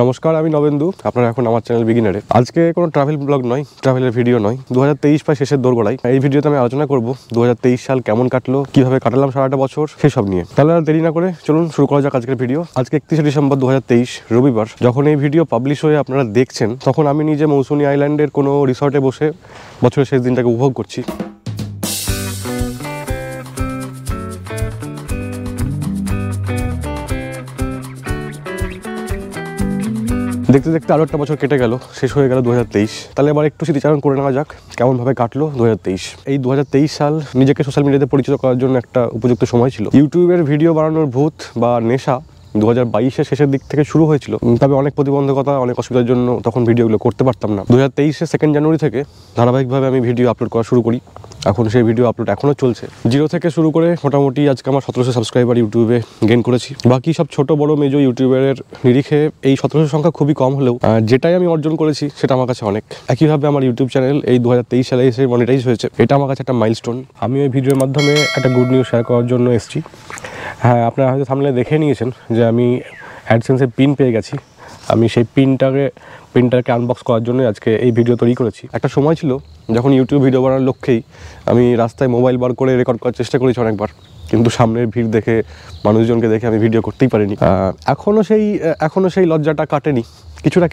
নমস্কার, আমি নবেন্দু। আপনারা এখন আমার চ্যানেল বিগিনারে। আজকে কোনো ট্রাভেল ব্লগ নয়, ট্রাভেলের ভিডিও নয়। 2023 প্রায় শেষের দোরগোড়ায়। এই ভিডিওতে আমি আলোচনা করব 2023 সাল কেমন কাটলো, কিভাবে কাটালাম সারাটা বছর, সেসব নিয়ে। তাহলে আর দেরি না করে চলুন শুরু করা যাক আজকের ভিডিও। আজকে 31শে ডিসেম্বর 2023 রবিবার। যখন এই ভিডিও পাবলিশ হয়ে আপনারা দেখছেন, তখন আমি নিজে মৌসুনি আইল্যান্ডের কোনো রিসর্টে বসে বছরের শেষ দিনটাকে উপভোগ করছি। দেখতে দেখতে আরো একটা বছর কেটে গেল, শেষ হয়ে গেল 2023। তাহলে এবার একটু স্মৃতিচারণ করে নেওয়া যাক কেমন ভাবে কাটলো 2023। এই 2023 সাল নিজেকে সোশ্যাল মিডিয়াতে পরিচিত করার জন্য একটা উপযুক্ত সময় ছিল। ইউটিউবের ভিডিও বানানোর ভূত বা নেশা 2022-এর শেষের দিক থেকে শুরু হয়েছিল, তবে অনেক প্রতিবন্ধকতা, অনেক অসুবিধার জন্য তখন ভিডিওগুলো করতে পারতাম না। 2023-এর 2 জানুয়ারি থেকে ধারাবাহিকভাবে আমি ভিডিও আপলোড করা শুরু করি। এখন সেই ভিডিও আপলোড এখনও চলছে। 0 থেকে শুরু করে মোটামুটি আজকে আমার 1700 সাবস্ক্রাইবার ইউটিউবে গেইন করেছি। বাকি সব ছোট বড় মেজো ইউটিউবারের নিরিখে এই 1700 সংখ্যা খুবই কম হলেও যেটাই আমি অর্জন করেছি সেটা আমার কাছে অনেক। একইভাবে আমার ইউটিউব চ্যানেল এই 2023 সালে এসে মনিটাইজ হয়েছে, এটা আমার কাছে একটা মাইলস্টোন। আমি এই ভিডিওর মাধ্যমে একটা গুড নিউজ শেয়ার করার জন্য এসেছি। হ্যাঁ, আপনারা হয়তো সামনে দেখে নিয়েছেন যে আমি অ্যাডসেন্সের পিন পেয়ে গেছি। আমি সেই পিনটাকে আনবক্স করার জন্য আজকে এই ভিডিও তৈরি করেছি। একটা সময় ছিল যখন ইউটিউব ভিডিও বানানোর লক্ষ্যেই আমি রাস্তায় মোবাইল বার করে রেকর্ড করার চেষ্টা করেছি অনেকবার, কিন্তু সামনের ভিড় দেখে, মানুষজনকে দেখে আমি ভিডিও করতেই পারিনি। এখনও সেই লজ্জাটা কাটেনি। কিছুটা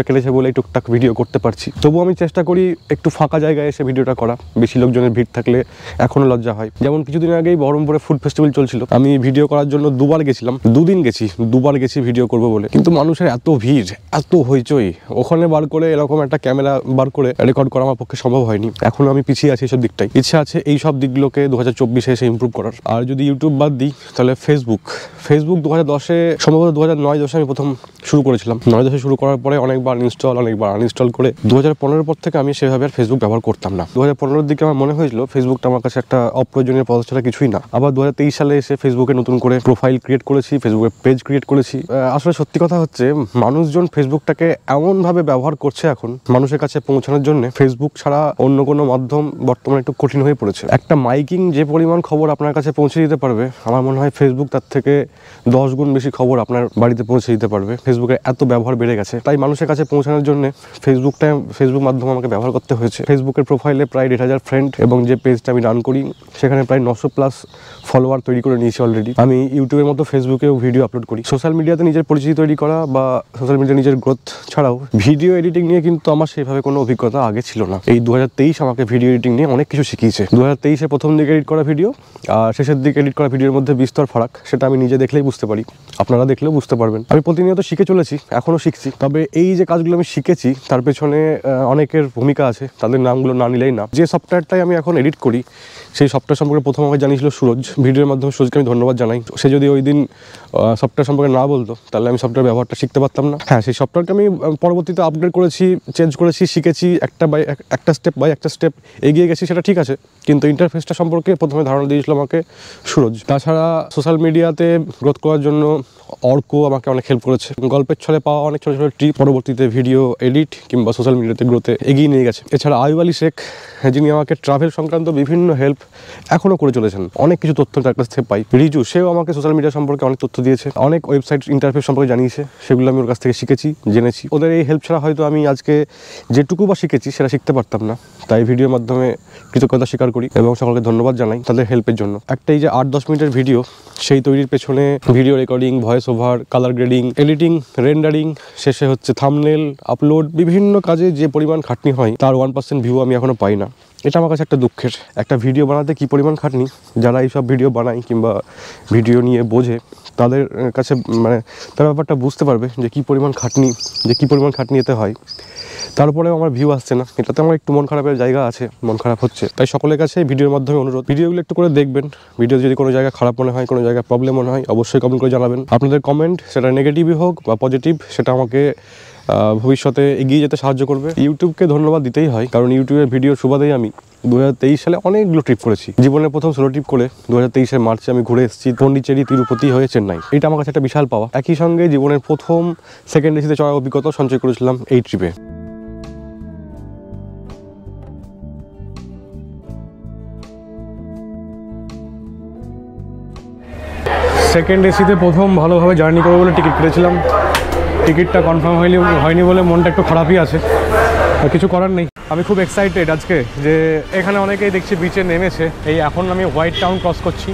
কেটেছে বলেই টুকটাক ভিডিও করতে পারছি। তবুও আমি চেষ্টা করি একটু ফাঁকা জায়গায় এসে ভিডিওটা করা। বেশি লোকজনের ভিড় থাকলে এখনও লজ্জা হয়। যেমন কিছুদিন আগেই বহরমপুরে ফুড ফেস্টিভ্যাল চলছিল, আমি ভিডিও করার জন্য দুবার গেছি ভিডিও করবো বলে, কিন্তু মানুষের এত ভিড়, এত হইচই, ওখানে বার করে এরকম একটা ক্যামেরা বার করে রেকর্ড করা আমার পক্ষে সম্ভব হয়নি। এখনও আমি পিছিয়ে আছি এইসব দিকটাই। ইচ্ছা আছে এই সব দিকগুলোকে 2024-এ এসে ইমপ্রুভ করার। আর যদি ইউটিউব বাদ দিই তাহলে ফেসবুক 2010-এ, সম্ভবত 2009-10 আমি প্রথম শুরু করেছিলাম। 9-10 শুরু করার পরে অনেকবার আনইনস্টল করে 2015 পর থেকে আমি সেভাবে আর ফেসবুক ব্যবহার করতাম না। 2015-এর দিকে আমার মনে হয়েছিল ফেসবুকটা আমার কাছে একটা অপ্রয়োজনীয় পদার্থ ছাড়া কিছুই না। আবার 2023 সালে এসে ফেসবুকে নতুন করে প্রোফাইল ক্রিয়েট করেছি, ফেসবুকে পেজ ক্রিয়েট করেছি। আসলে সত্যি কথা হচ্ছে, মানুষজন ফেসবুকটাকে এমনভাবে ব্যবহার করছে এখন মানুষের কাছে পৌঁছানোর জন্য, ফেসবুক ছাড়া অন্য কোনো মাধ্যম বর্তমানে একটু কঠিন হয়ে পড়েছে। একটা মাইকিং যে পরিমাণ খবর আপনার কাছে পৌঁছে দিতে পারবে, আমার মনে হয় ফেসবুক তার থেকে 10 গুণ বেশি খবর আপনার বাড়িতে পৌঁছে দিতে পারবে। ফেসবুকের এত ব্যবহার বেড়ে গেছে, তাই মানুষের কাছে পৌঁছানোর জন্য ফেসবুক মাধ্যম আমাকে ব্যবহার করতে হয়েছে। ফেসবুকের প্রোফাইলে প্রায় 1,500 ফ্রেন্ড এবং যে পেজটা আমি রান করি সেখানে প্রায় 900+ ফলোয়ার তৈরি করে নিয়েছি অলরেডি। আমি ইউটিউবের মতো ফেসবুকেও ভিডিও আপলোড করি। সোশ্যাল মিডিয়াতে নিজের পরিচিতি তৈরি করা বা সোশ্যাল মিডিয়া নিজের গ্রোথ ছাড়াও ভিডিও এডিটিং নিয়ে কিন্তু আমার সেভাবে কোনো অভিজ্ঞতা আগে ছিল না। এই 2023 আমাকে ভিডিও এডিটিং নিয়ে অনেক কিছু শিখিয়েছে। 2023-এ প্রথম দিকে এডিট করা ভিডিও আর শেষের দিকে এডিট করা ভিডিওর মধ্যে বিস্তর ফারাক, সেটা আমি নিজে দেখলেই বুঝতে পারি, আপনারা দেখলেও বুঝতে পারবেন। আমি প্রতিনিয়ত শিখে চলেছি, এখনও শিখছি। তবে এই যে কাজগুলো আমি শিখেছি তার পেছনে অনেকের ভূমিকা আছে, তাদের নামগুলো না নিলেই না। যে সফটওয়্যারটাই আমি এখন এডিট করি সেই সফটওয়্যার সম্পর্কে প্রথম আমাকে জানিয়েছিল সুরজ। ভিডিওর মাধ্যমে সুরজকে আমি ধন্যবাদ জানাই। সে যদি ওই দিন সফটওয়্যার সম্পর্কে না বলতো তাহলে আমি সফটওয়্যার ব্যবহারটা শিখতে পারতাম না। হ্যাঁ, সেই সফটওয়্যারকে আমি পরবর্তীতে আপডেট করেছি, চেঞ্জ করেছি, শিখেছি, একটা স্টেপ এগিয়ে গেছি, সেটা ঠিক আছে। কিন্তু ইন্টারফেসটা সম্পর্কে প্রথমে ধারণা দিয়েছিল আমাকে সুরজ। তাছাড়া সোশ্যাল মিডিয়াতে গ্রোথ করার জন্য অর্ক আমাকে অনেক হেল্প করেছে। গল্পের ছলে পাওয়া অনেক ছোটো ছোটো টিপ পরবর্তীতে ভিডিও এডিট কিংবা সোশ্যাল মিডিয়াতে গ্রোথে এগিয়ে নিয়ে গেছে। এছাড়া আয়ুব আলী শেখ, যিনি আমাকে ট্রাভেল সংক্রান্ত বিভিন্ন হেল্প এখনও করে চলেছেন, অনেক কিছু তথ্য তার কাছ থেকে পাই। রিজু, সেও আমাকে সোশ্যাল মিডিয়া সম্পর্কে অনেক তথ্য দিয়েছে, অনেক ওয়েবসাইট ইন্টারফেস সম্পর্কে জানিয়েছে, সেগুলো আমি ওর কাছ থেকে শিখেছি, জেনেছি। ওদের এই হেল্প ছাড়া হয়তো আমি আজকে যেটুকু বা শিখেছি সেটা শিখতে পারতাম না। তাই ভিডিওর মাধ্যমে কৃতজ্ঞতা স্বীকার করি এবং সকলকে ধন্যবাদ জানাই তাদের হেল্পের জন্য। একটা এই যে 8-10 মিনিটের ভিডিও, সেই তৈরির পেছনে video recording, voice over, colour grading, editing, rendering, শেষে হচ্ছে থাম্বনেল, আপলোড, বিভিন্ন কাজে যে পরিমাণ খাটনি হয় তার 1% ভিউ আমি এখনও পাই না। এটা আমার কাছে একটা দুঃখের। একটা ভিডিও বানাতে কী পরিমাণ খাটনি, যারা এইসব ভিডিও বানায় কিংবা ভিডিও নিয়ে বোঝে তাদের কাছে তার ব্যাপারটা বুঝতে পারবে যে কী পরিমাণ খাটনি এতে হয়। তারপরেও আমার ভিউ আসছে না, এটাতে আমার একটু মন খারাপের জায়গা আছে, মন খারাপ হচ্ছে। তাই সকলের কাছে ভিডিওর মাধ্যমে অনুরোধ, ভিডিওগুলো একটু করে দেখবেন। ভিডিও যদি কোনো জায়গায় খারাপ মনে হয়, কোনো জায়গায় প্রবলেম মনে হয়, অবশ্যই কমেন্ট করে জানাবেন। আপনাদের কমেন্ট, সেটা নেগেটিভই হোক বা পজিটিভ, সেটা আমাকে ভবিষ্যতে এগিয়ে যেতে সাহায্য করবে। ইউটিউবকে ধন্যবাদ দিতেই হয়, কারণ ইউটিউবের ভিডিওর সুবাদেই আমি 2023 সালে অনেকগুলো ট্রিপ করেছি। জীবনের প্রথম সোলো ট্রিপ করে 2023-এর মার্চে আমি ঘুরে এসেছি পন্ডিচেরি, তিরুপতি হয়ে চেন্নাই। এটা আমার কাছে একটা বিশাল পাওয়া। একই সঙ্গে জীবনের প্রথম সেকেন্ড এসিতে চড়ার অভিজ্ঞতা সঞ্চয় করেছিলাম এই ট্রিপে। সেকেন্ড এসিতে প্রথম ভালোভাবে জার্নি করবো বলে টিকিট কেটেছিলাম। টিকিটটা কনফার্ম হয়নি বলে মনটা একটু খারাপই আছে, আর কিছু করার নেই। আমি খুব এক্সাইটেড আজকে যে এখানে অনেকেই দেখছি বিচে নেমেছে। এই এখন আমি হোয়াইট টাউন ক্রস করছি।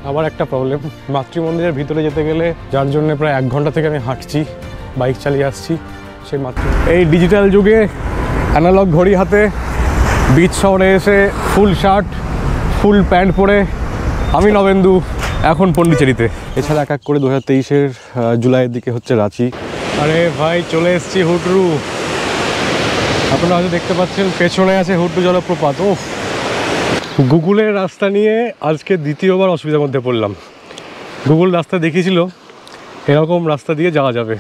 আবার একটা প্রবলেম, মাতৃমন্দিরের ভিতরে যেতে গেলে, যার জন্য প্রায় 1 ঘন্টা থেকে আমি হাঁটছি, বাইক চালিয়ে আসছি সেই এই ডিজিটাল যুগে অ্যানালগ ঘড়ি হাতে বিচ শহরে এসে ফুল শার্ট ফুল প্যান্ট পরে আমি নবেন্দু এখন পন্ডিচেরিতে। এছাড়া এক করে 2023-এর জুলাইয়ের দিকে হচ্ছে রাঁচি। আরে ভাই চলে এসেছি হুডরু। আপনারা হয়তো দেখতে পাচ্ছেন পেছনে আছে হুডরু জলপ্রপাত। ও গুগলের রাস্তা নিয়ে আজকে দ্বিতীয়বার অসুবিধার মধ্যে পড়লাম। গুগল রাস্তা দেখিয়েছিল এরকম রাস্তা দিয়ে যাওয়া যাবে,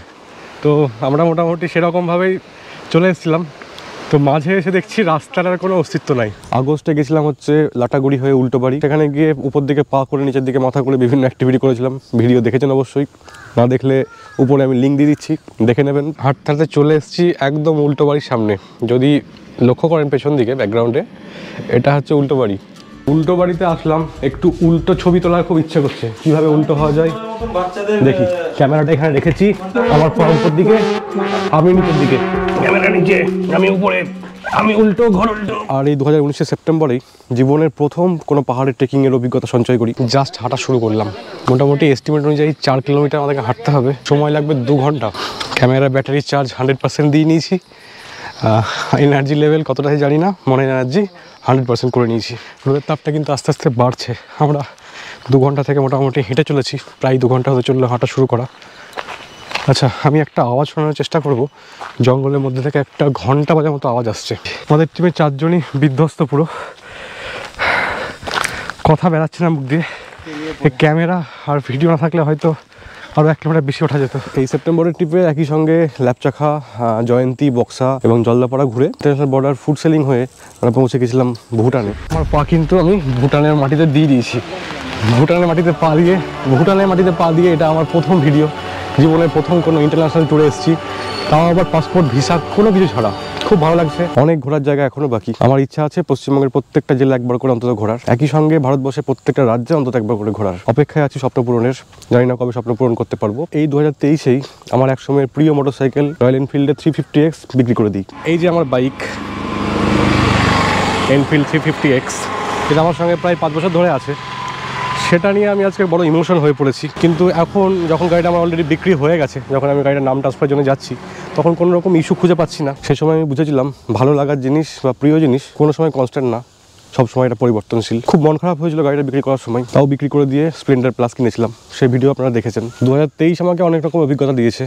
তো আমরা মোটামুটি সেরকমভাবেই চলে এসেছিলাম। তো মাঝে এসে দেখছি রাস্তাটার কোনো অস্তিত্ব নাই। আগস্টে গেছিলাম হচ্ছে লাটাগুড়ি হয়ে উল্টোবাড়ি, সেখানে গিয়ে উপর দিকে পা করে নিচের দিকে মাথা করে বিভিন্ন অ্যাক্টিভিটি করেছিলাম। ভিডিও দেখেছেন অবশ্যই, না দেখলে উপরে আমি লিঙ্ক দিয়ে দিচ্ছি, দেখে নেবেন। হাঁটতে হাঁটতে চলে এসেছি একদম উল্টোবাড়ির সামনে। যদি লক্ষ্য করেন পেছন দিকে ব্যাকগ্রাউন্ডে, এটা হচ্ছে উল্টোবাড়ি। উল্টো বাড়িতে আসলাম, একটু উল্টো ছবি তোলার খুব ইচ্ছে করছে। কিভাবে উল্টো হওয়া যায় দেখি। ক্যামেরাটা এখানে রেখেছি, আমার পা উপর দিকে, আমি নিচের দিকে, ক্যামেরা নিচে, আমি উপরে, আমি উল্টো, ঘর উল্টো। আর এই 2019 সেপ্টেম্বরেই জীবনের প্রথম কোনো পাহাড়ের ট্রেকিংয়ের অভিজ্ঞতা সঞ্চয় করি। জাস্ট হাঁটা শুরু করলাম। মোটামুটি এস্টিমেট অনুযায়ী 4 কিলোমিটার আমাদেরকে হাঁটতে হবে, সময় লাগবে 2 ঘন্টা। ক্যামেরা ব্যাটারি চার্জ 100% দিয়ে নিয়েছি। এনার্জি লেভেল কতটা জানি না, মনে এনার্জি 100% করে নিয়েছি। রোদের তাপটা কিন্তু আস্তে আস্তে বাড়ছে। আমরা 2 ঘন্টা থেকে মোটামুটি হেঁটে চলেছি, প্রায় 2 ঘন্টা হতে চললো হাঁটা শুরু করা। আচ্ছা, আমি একটা আওয়াজ শোনানোর চেষ্টা করব। জঙ্গলের মধ্যে থেকে একটা ঘন্টা বাজার মতো আওয়াজ আসছে। আমাদের টিমের 4 জনই বিধ্বস্ত, পুরো কথা বেরাচ্ছে না মুখ দিয়ে। এই ক্যামেরা আর ভিডিও না থাকলে হয়তো আরও 1 কিলোমিটার বেশি ওঠা যেত। এই সেপ্টেম্বরের ট্রিপে একই সঙ্গে ল্যাপচাখা, জয়ন্তী, বক্সা এবং জলদাপাড়া ঘুরে ইন্টারন্যাশনাল বর্ডার ফুড সেলিং হয়ে আমরা পৌঁছে গেছিলাম ভুটানে। আমার পা কিন্তু আমি ভুটানের মাটিতে দিয়ে দিয়েছি। ভুটানের মাটিতে পা দিয়ে এটা আমার প্রথম ভিডিও, জীবনের প্রথম কোনো ইন্টারন্যাশনাল ট্যুরে এসেছি, তাও আবার পাসপোর্ট ভিসা কোনো কিছু ছাড়া। খুব ভালো লাগছে। অনেক ঘোরার জায়গা এখনো বাকি। আমার ইচ্ছা আছে পশ্চিমবঙ্গের প্রত্যেকটা জেলা একবার করে অন্তত ঘোরার, একই সঙ্গে ভারতবর্ষের প্রত্যেকটা রাজ্যে অন্তত একবার করে ঘোরার অপেক্ষায় আছি স্বপ্ন পূরণের। জানি না কবে স্বপ্ন পূরণ করতে পারবো। এই 2023-এই আমার এক সময়ের প্রিয় মোটরসাইকেল রয়্যাল এনফিল্ডের 350X বিক্রি করে দিই। এই যে আমার বাইক এনফিল্ড 350X, এটা আমার সঙ্গে প্রায় 5 বছর ধরে আছে। সেটা নিয়ে আমি আজকে বড় ইমোশনাল হয়ে পড়েছি। কিন্তু এখন যখন গাড়িটা আমার অলরেডি বিক্রি হয়ে গেছে, যখন আমি গাড়িটার নাম ট্রান্সফারের জন্য যাচ্ছি, তখন কোনো রকম ইস্যু খুঁজে পাচ্ছি না। সেই সময় আমি বুঝেছিলাম ভালো লাগার জিনিস বা প্রিয় জিনিস কোনো সময় কনস্ট্যান্ট না, সবসময় এটা পরিবর্তনশীল। খুব মন খারাপ হয়েছিল গাড়িটা বিক্রি করার সময়, তাও বিক্রি করে দিয়ে স্প্লেন্ডার প্লাস কিনেছিলাম। সেই ভিডিও আপনারা দেখেছেন। 2023 আমাকে অনেক রকম অভিজ্ঞতা দিয়েছে,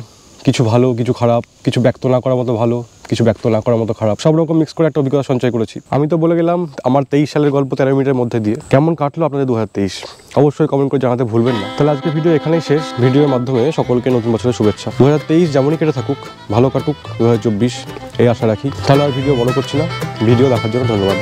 কিছু ভালো, কিছু খারাপ, কিছু ব্যক্ত না করার মতো ভালো, কিছু ব্যক্ত না করার মতো খারাপ, সব রকম মিক্স করে একটা অভিজ্ঞতা সঞ্চয় করেছি। আমি তো বলে গেলাম আমার 23 সালের গল্প 13 মিনিটের মধ্যে দিয়ে। কেমন কাটলো আপনাদের 2023 অবশ্যই কমেন্ট করে জানাতে ভুলবেন না। তাহলে আজকে ভিডিও এখানেই শেষ। ভিডিওর মাধ্যমে সকলকে নতুন বছরের শুভেচ্ছা। 2023 যেমনই কেটে থাকুক, ভালো কাটুক 2024 এই আশা রাখি। তাহলে আর ভিডিও বড় করছি না। ভিডিও দেখার জন্য ধন্যবাদ।